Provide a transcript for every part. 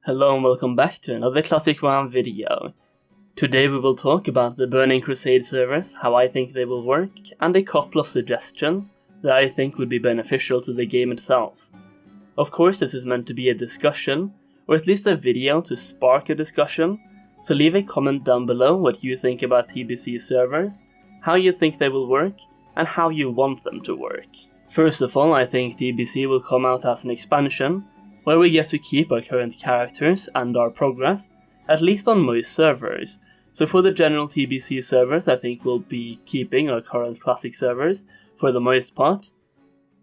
Hello and welcome back to another Classic WoW video. Today we will talk about the Burning Crusade servers, how I think they will work, and a couple of suggestions that I think would be beneficial to the game itself. Of course this is meant to be a discussion, or at least a video to spark a discussion, so leave a comment down below what you think about TBC servers, how you think they will work, and how you want them to work. First of all, I think TBC will come out as an expansion, where we get to keep our current characters and our progress, at least on most servers. So for the general TBC servers, I think we'll be keeping our current classic servers for the most part.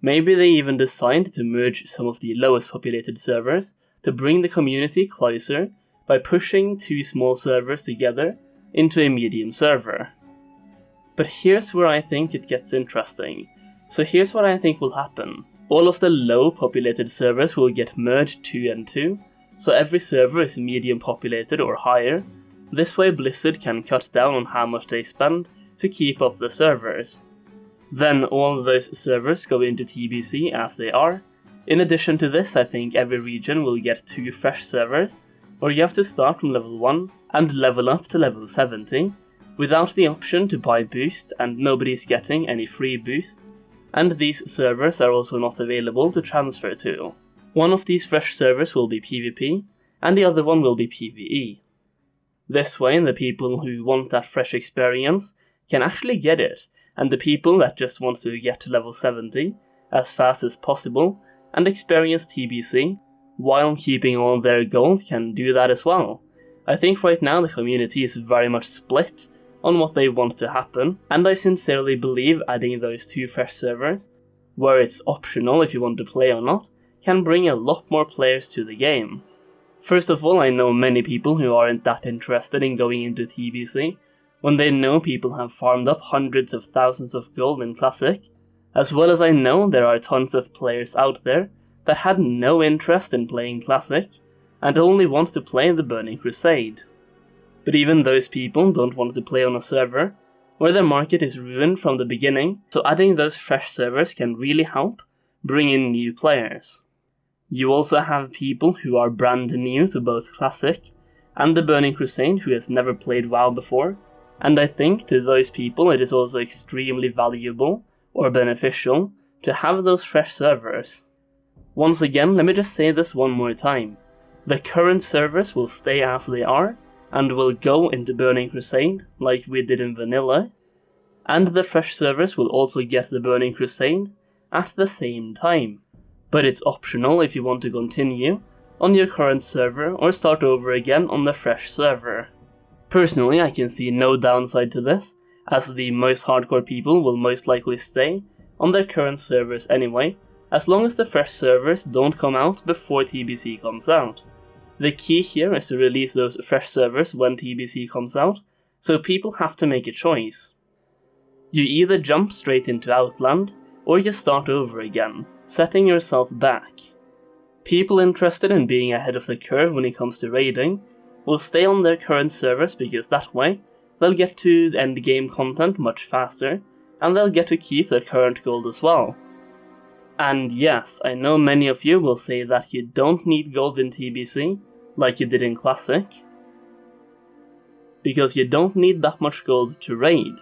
Maybe they even decide to merge some of the lowest populated servers to bring the community closer by pushing two small servers together into a medium server. But here's where I think it gets interesting. So here's what I think will happen. All of the low populated servers will get merged 2 and 2, so every server is medium populated or higher. This way Blizzard can cut down on how much they spend to keep up the servers. Then all of those servers go into TBC as they are. In addition to this, I think every region will get 2 fresh servers, where you have to start from level 1 and level up to level 70, without the option to buy boosts, and nobody's getting any free boosts. And these servers are also not available to transfer to. One of these fresh servers will be PvP, and the other one will be PvE. This way the people who want that fresh experience can actually get it, and the people that just want to get to level 70 as fast as possible and experience TBC while keeping all their gold can do that as well. I think right now the community is very much split on what they want to happen, and I sincerely believe adding those 2 fresh servers, where it's optional if you want to play or not, can bring a lot more players to the game. First of all, I know many people who aren't that interested in going into TBC, when they know people have farmed up hundreds of thousands of gold in Classic, as well as I know there are tons of players out there that had no interest in playing Classic, and only want to play the Burning Crusade. But even those people don't want to play on a server where their market is ruined from the beginning, so adding those fresh servers can really help bring in new players. You also have people who are brand new to both Classic and the Burning Crusade who has never played WoW before, and I think to those people it is also extremely valuable or beneficial to have those fresh servers. Once again, let me just say this one more time. The current servers will stay as they are, and will go into Burning Crusade, like we did in Vanilla, and the fresh servers will also get the Burning Crusade at the same time. But it's optional if you want to continue on your current server or start over again on the fresh server. Personally, I can see no downside to this, as the most hardcore people will most likely stay on their current servers anyway, as long as the fresh servers don't come out before TBC comes out. The key here is to release those fresh servers when TBC comes out, so people have to make a choice. You either jump straight into Outland, or you start over again, setting yourself back. People interested in being ahead of the curve when it comes to raiding will stay on their current servers, because that way they'll get to the end game content much faster, and they'll get to keep their current gold as well. And yes, I know many of you will say that you don't need gold in TBC, like you did in Classic, because you don't need that much gold to raid.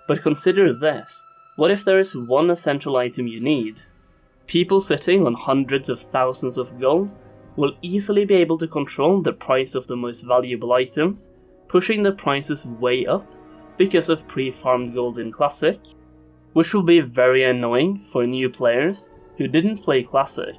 But consider this, what if there is one essential item you need? People sitting on hundreds of thousands of gold will easily be able to control the price of the most valuable items, pushing the prices way up because of pre-farmed gold in Classic, which will be very annoying for new players who didn't play Classic.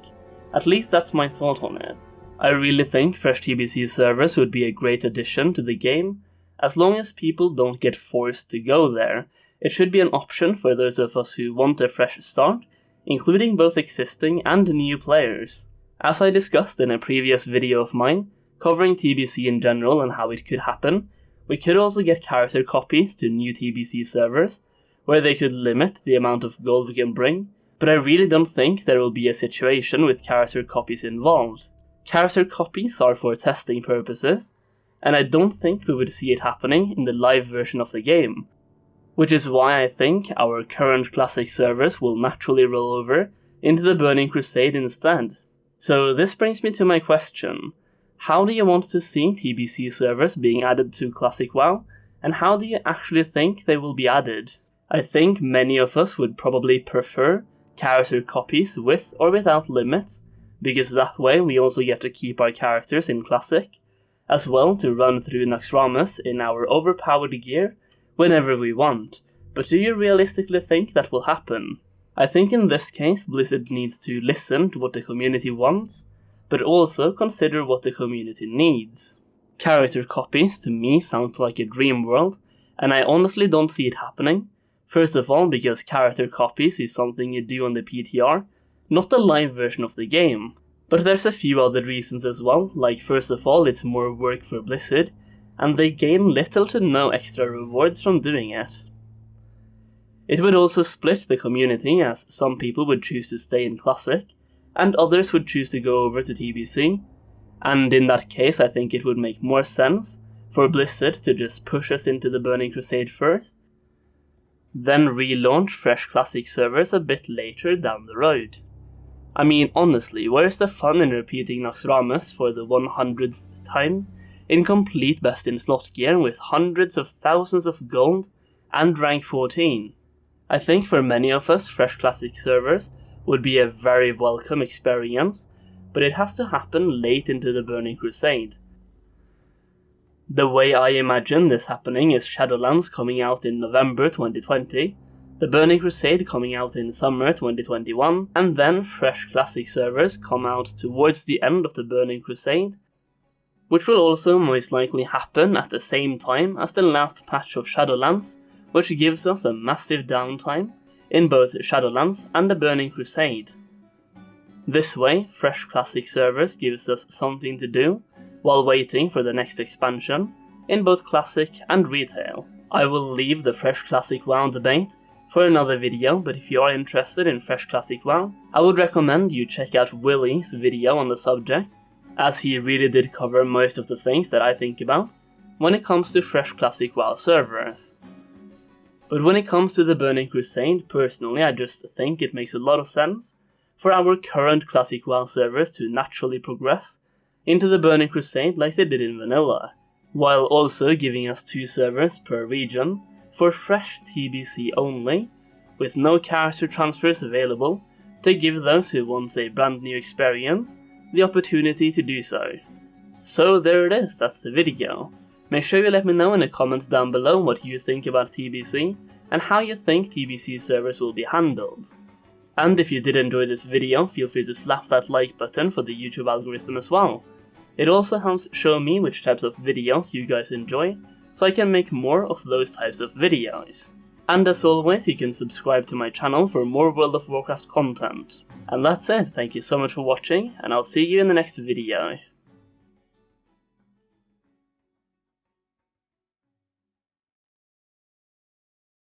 At least that's my thought on it. I really think Fresh TBC servers would be a great addition to the game. As long as people don't get forced to go there, it should be an option for those of us who want a fresh start, including both existing and new players. As I discussed in a previous video of mine, covering TBC in general and how it could happen, we could also get character copies to new TBC servers, where they could limit the amount of gold we can bring, but I really don't think there will be a situation with character copies involved. Character copies are for testing purposes, and I don't think we would see it happening in the live version of the game, which is why I think our current Classic servers will naturally roll over into the Burning Crusade instead. So this brings me to my question. How do you want to see TBC servers being added to Classic WoW, and how do you actually think they will be added? I think many of us would probably prefer character copies with or without limits, because that way we also get to keep our characters in Classic, as well to run through Naxxramas in our overpowered gear whenever we want. But do you realistically think that will happen? I think in this case Blizzard needs to listen to what the community wants, but also consider what the community needs. Character copies to me sounds like a dream world, and I honestly don't see it happening. First of all, because character copies is something you do on the PTR, not the live version of the game. But there's a few other reasons as well, like first of all it's more work for Blizzard, and they gain little to no extra rewards from doing it. It would also split the community, as some people would choose to stay in Classic, and others would choose to go over to TBC, and in that case I think it would make more sense for Blizzard to just push us into the Burning Crusade first, then relaunch Fresh Classic servers a bit later down the road. I mean, honestly, where's the fun in repeating Naxxramas for the 100th time in complete best-in-slot gear with hundreds of thousands of gold and rank 14? I think for many of us, Fresh Classic servers would be a very welcome experience, but it has to happen late into the Burning Crusade. The way I imagine this happening is Shadowlands coming out in November 2020, the Burning Crusade coming out in summer 2021, and then Fresh Classic servers come out towards the end of the Burning Crusade, which will also most likely happen at the same time as the last patch of Shadowlands, which gives us a massive downtime in both Shadowlands and the Burning Crusade. This way, Fresh Classic servers gives us something to do while waiting for the next expansion in both Classic and Retail. I will leave the Fresh Classic WoW debate for another video, but if you are interested in Fresh Classic WoW, I would recommend you check out Willie's video on the subject, as he really did cover most of the things that I think about when it comes to Fresh Classic WoW servers. But when it comes to the Burning Crusade, personally I just think it makes a lot of sense for our current Classic WoW servers to naturally progress into the Burning Crusade like they did in Vanilla, while also giving us 2 servers per region for Fresh TBC only, with no character transfers available, to give those who want a brand new experience the opportunity to do so. So there it is, that's the video. Make sure you let me know in the comments down below what you think about TBC, and how you think TBC servers will be handled. And if you did enjoy this video, feel free to slap that like button for the YouTube algorithm as well. It also helps show me which types of videos you guys enjoy, so I can make more of those types of videos. And as always, you can subscribe to my channel for more World of Warcraft content. And that's it, thank you so much for watching, and I'll see you in the next video.